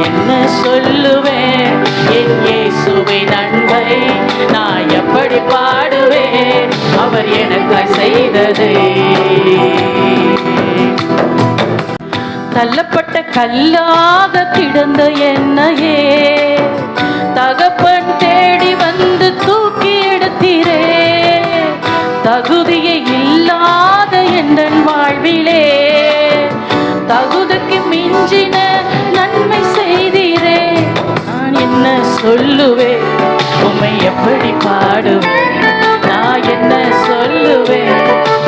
என்ன சொல்லுவேன் என் இயேசுவின் அன்பை நான் எப்படி பாடுவேன் அவர் எனக்காய் செய்ததை. தள்ளப்பட்ட கல்லாக கிடந்த என்னையே தகப்பன் தேடி வந்து தூக்கி எடுத்தீரே. தகுதியை இல்லாத என் வாழ்விலே தகுதிக்கு மிஞ்சின நன்மை செய்தீரே. நான் என்ன சொல்லுவேன் உம்மை எப்படி பாடுவேன், நான் என்ன சொல்லுவேன்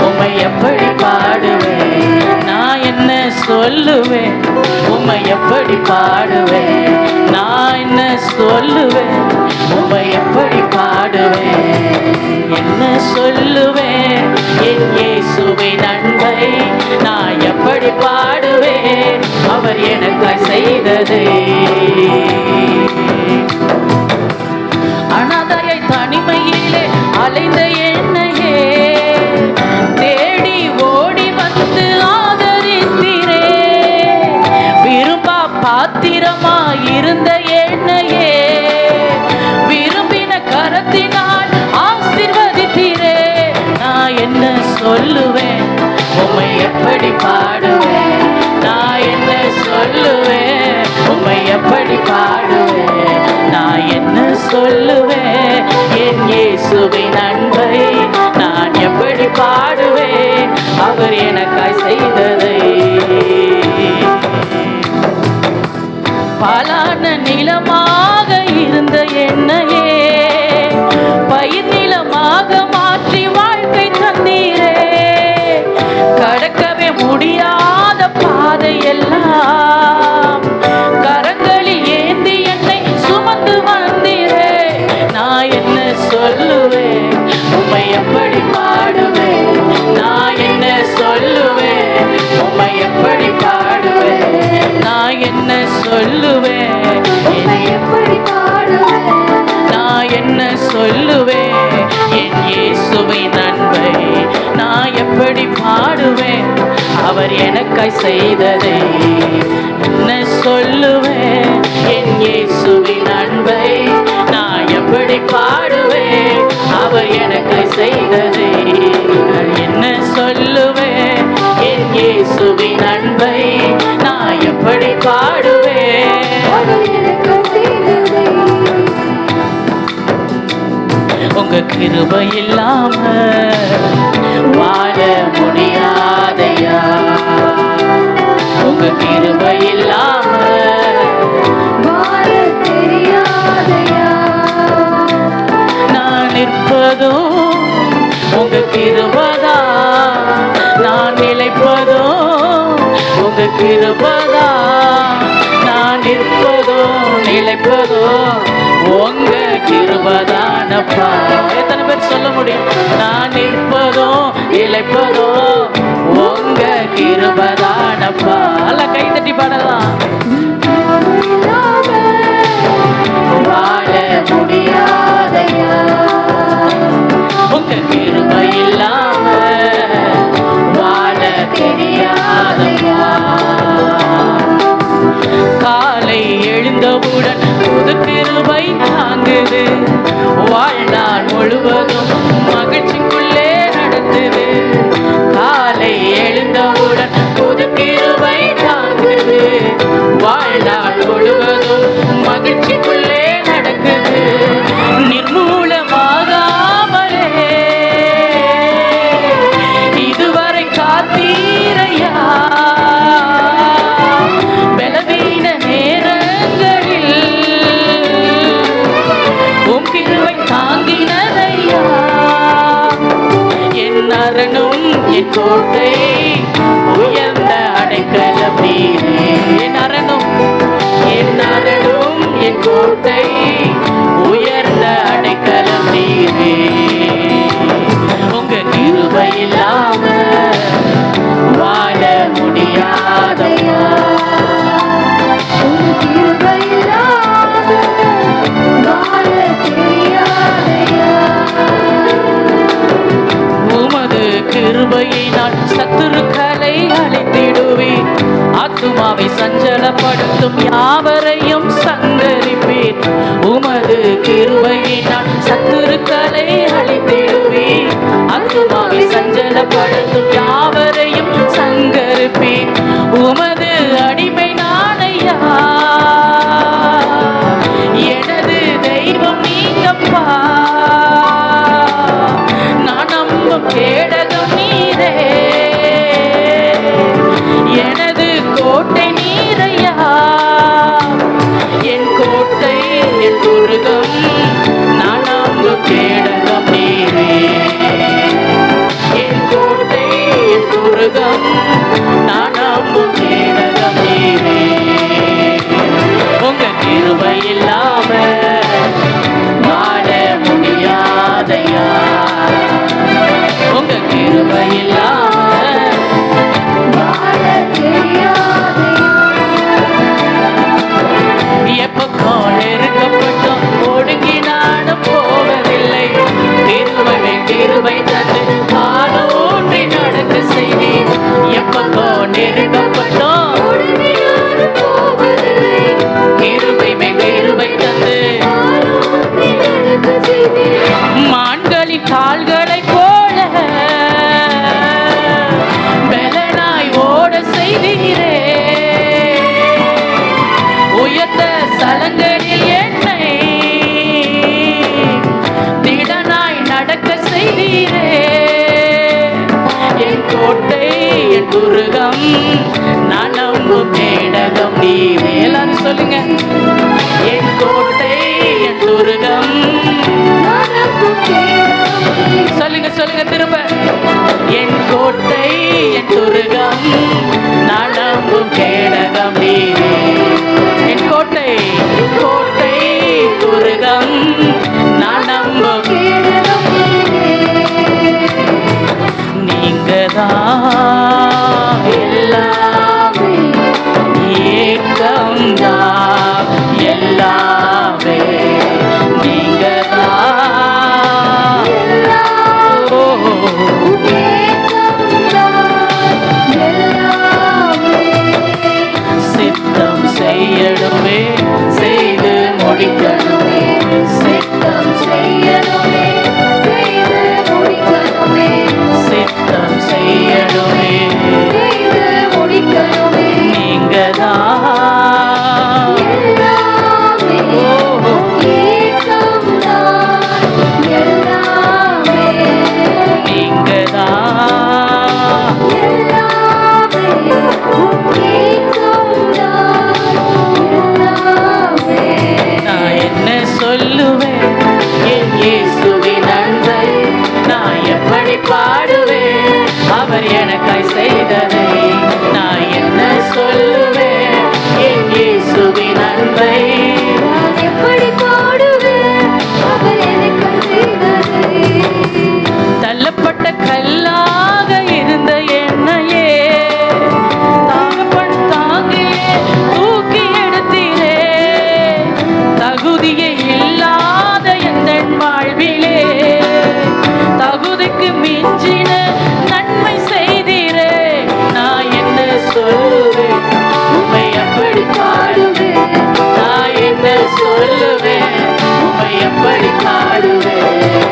உம்மை எப்படி பாடுவேன், நான் என்ன சொல்லுவேன் உம்மை எப்படி பாடுவேன், நான் என்ன சொல்லுவேன் உம்மை எப்படி பாடுவேன். என்ன சொல்லுவேன் என் இயேசுவின் அன்பை நான் எப்படி பாடுவேன் அவர் எனக்காய் செய்ததை. அனாதையை தனிமையிலே அலைந்த என்னையே தேடி ஓடி வந்து ஆதரித்தீரே. விரும்பா பாத்திரமா இருந்த என்னையே விரும்பின கரத்தினால் ஆசீர்வதித்தீரே. நான் என்ன சொல்லுவேன் உம்மை எப்படி பாடுவேன், நான் என்ன சொல்லுவேன் உம்மை எப்படி பாடுவேன், நான் என்ன சொல்லுவேன் என் இயேசுவின் அன்பை நான் எப்படி பாடுவேன் அவர் எனக்காய் செய்ததை. பாலான நிலமாக இருந்த என்னையே பயிர் நிலமாக மாற்றி வாழ்க்கை தந்தீரே. கடக்கவே முடியாத பாதையெல்லாம் கரங்களில் ஏந்தி என்னை சுமந்து வந்தீரே. நான் என்ன சொல்லுவேன் உம்மை எப்படி பாடுவேன், நான் என்ன சொல்லுவேன் உம்மை எப்படி பாடுவேன், நான் என்ன சொல்லுவேன் என்னை எப்படி பாடுவேன், நான் என்ன சொல்லுவேன் என் இயேசுவின் அன்பை நான் எப்படி பாடுவேன் அவர் எனக்காய் செய்ததை. என்ன சொல்லுவேன் என் இயேசுவின் அன்பை நான் எப்படி பாடுவேன் அவர் எனக்காய் செய்ததை. என்ன சொல்லுவேன் என் இயேசுவின் அன்பை நான் எப்படி பாடுவேன் அவர் எனக்காய் செய்ததை. உங்க கிருபை இல்லாம வாழ முடியாதையா, உங்க கிருபை இல்லாம வாழ தெரியாதையா. நான் நிற்பதும் உங்க கிருபைதா, நான் நிலைப்பதும் உங்க கிருபைதா, நான் நிற்பதும் நிலைப்பதும் உங்க கிருபைதானப்பா. எத்தனை பேர் சொல்ல முடியும் நான் நிற்பதும் நிலைப்பதும் உங்க கிருபைதானப்பா. அல்ல கை தட்டி பாடலாம். வாழ முடியாதையா உங்க கிருபை இல்லாம வாழ தெரியாதையா. காலை எழுந்தவுடன் புது கிருபை தாங்குது, வாழ்நாள் முழுவதும் மகிழ்ச்சிக்குள்ளே நடத்துது. காலை எழுந்தவுடன் புது கிருபை தாங்குது, வாழ்நாள் முழுவதும் மகிழ்ச்சிக்குள்ளே நடக்குது. நிர்மூலமாகாமலே இதுவரை காத்தீரையா, பலவீன நேரங்களில் உம் கிருபை தாங்கினதையா. என் அரணும் என் கோட்டை உயர்ந்த அடைக்கலம் நீரே. என் அரணும் என் கோட்டை உயர்ந்த அடைக்கலம் நீரே. உங்க கிருபை இல்லாம வாழ முடியாதையா, உங்க கிருபை இல்லாம வாழ தெரியாதையா. உமது கிருபையினால் சத்துருக்களை அழித்திடுவேன், ஆத்துமாவை சஞ்சலப்ப யாவரையும் சங்கரிப்பீர். உமது கிருபையினால் சத்துருக்களை அழித்திடுவீர். ஆத்துமாவை சஞ்சலப்படுத்தும் யாவரையும் சங்கரிப்பீர். உமது அடிமை நானையா, எனது தெய்வம் நீங்கப்பா. நான் நம்பும் கேடகம் நீரே, எனது கோட்டை நீரையா. என் கோட்டை என் துருகம், நான் நம்பும் கேடகம் நீரே. என் கோட்டை என் துருகம், நான் நம்பும் கேடகம் நீரே. உங்க கிருபை இல்லாம வாழ முடியாதையா. உங்க கிருபை இல்லாம வாழ தெரியாதையா. எப்பக்கம் நெருக்கப்பட்டோம் ஒடுங்கி நானும் போவதில்லை. கிருபை கிருபை தந்து காலூன்றி நடக்க செய்தீர். எப்பக்கம் நெருக்கப்பட்டோம் கிருபை கிருபை தந்து மான்களின் கால்களை போல பெலனாய் ஓட செய்தீரே. உயர்ந்த ஸ்தலங்களில் என்னை திடனாய் நடக்க செய்தீரே. என் கோட்டை என் துருகம், நான் நம்பும் கேடகம் நீரே. எல்லாரும் சொல்லுங்க. என் கோட்டை என் துருகம், சொல்லுங்க சொல்லுங்க திரும்ப. என் கோட்டை என் துருகம், நான் நம்பும் கேடகம் நீரே. என் கோட்டை கோட்டை துருகம், நான் நம்பும் கேடகம் நீங்கதான். எல்லாமே ஏக்கம்தான், எல்லாமே நீங்கதான். சித்தம் செய்யணுமே, செய்து முடிக்கணுமே. சித்தம் செய்யணுமே, செய்து முடிக்கணுமே. சித்தம் செய்யணுமே, செய்து முடிக்கணுமே. நீங்கதான். அவர் எனக்காய் செய்ததை நான் என்ன சொல்லுவேன். என் இயேசுவின் அன்பை நான் எப்படி பாடுவேன். அவர் எனக்காய் செய்ததை. தள்ளப்பட்ட கல்லாக இருந்த என்னையே தாங்கப்பன் தாங்கியே தூக்கி எடுத்தீரே. தகுதியே இல்லாத எந்த வாழ்விலே தகுதிக்கு மிஞ்சின நன்மை செய்தீரே. நான் என்ன சொல்லுவேன், உம்மை எப்படி பாடுவேன். நான் என்ன சொல்லுவேன், உம்மை எப்படி பாடுவேன்.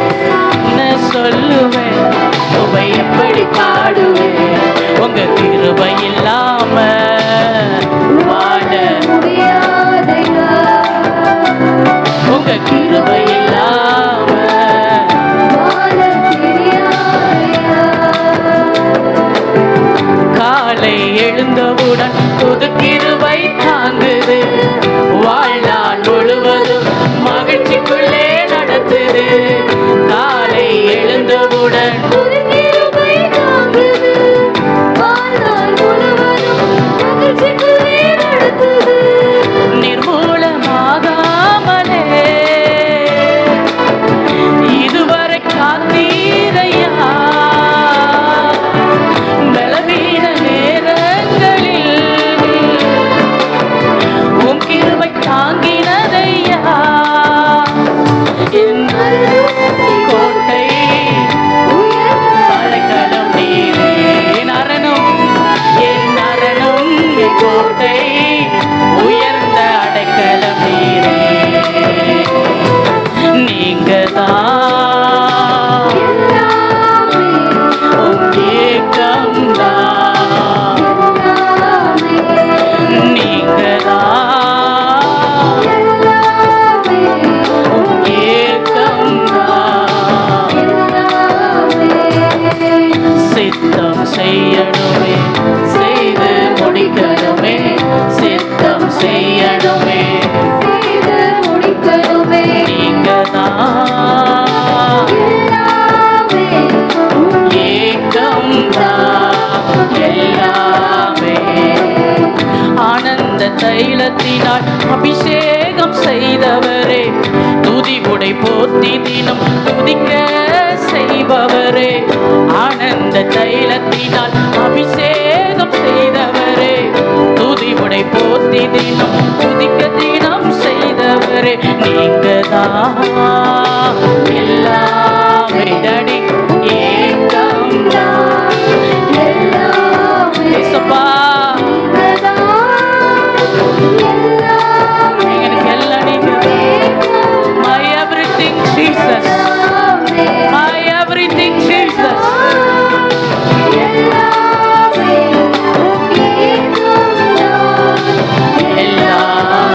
என்ன சொல்லுவேன், உம்மை எப்படி பாடுவேன். உங்க கிருபை இல்லாம வாழ முடியாதையா. உங்க கிருபை இல்லாம காலை எழுந்தவுடன் புது கிருபை தாங்குது. வாழ்நாள் முழுவதும் மகிழ்ச்சிக்குள்ளே நடத்துது. காலை எழுந்தவுடன் புது கிருபை தாங்குது. வாழ்நாள் முழுவதும் மகிழ்ச்சிக்குள்ளே நடத்துது. நிர்மூலமாகாமலே இதுவரை காத்தீரையா. பலவீன நேரங்களில் உம் முடிக்கணுமே செய்து முடிக்கணுமே நீங்கதான் எல்லாமே ஏக்கம்தான் எல்லாமே ஆனந்த தைலத்தினால் அபிஷேகம் செய்தவரே துதி உடை போத்தி தினம் துதிக்க செய்பவரே ஆனந்த தைலத்தினால் அபிஷேகம் செய்தவரே துதி உடை போத்தி தினம் துதிக்க தினம் செய்தவரே நீங்கதான்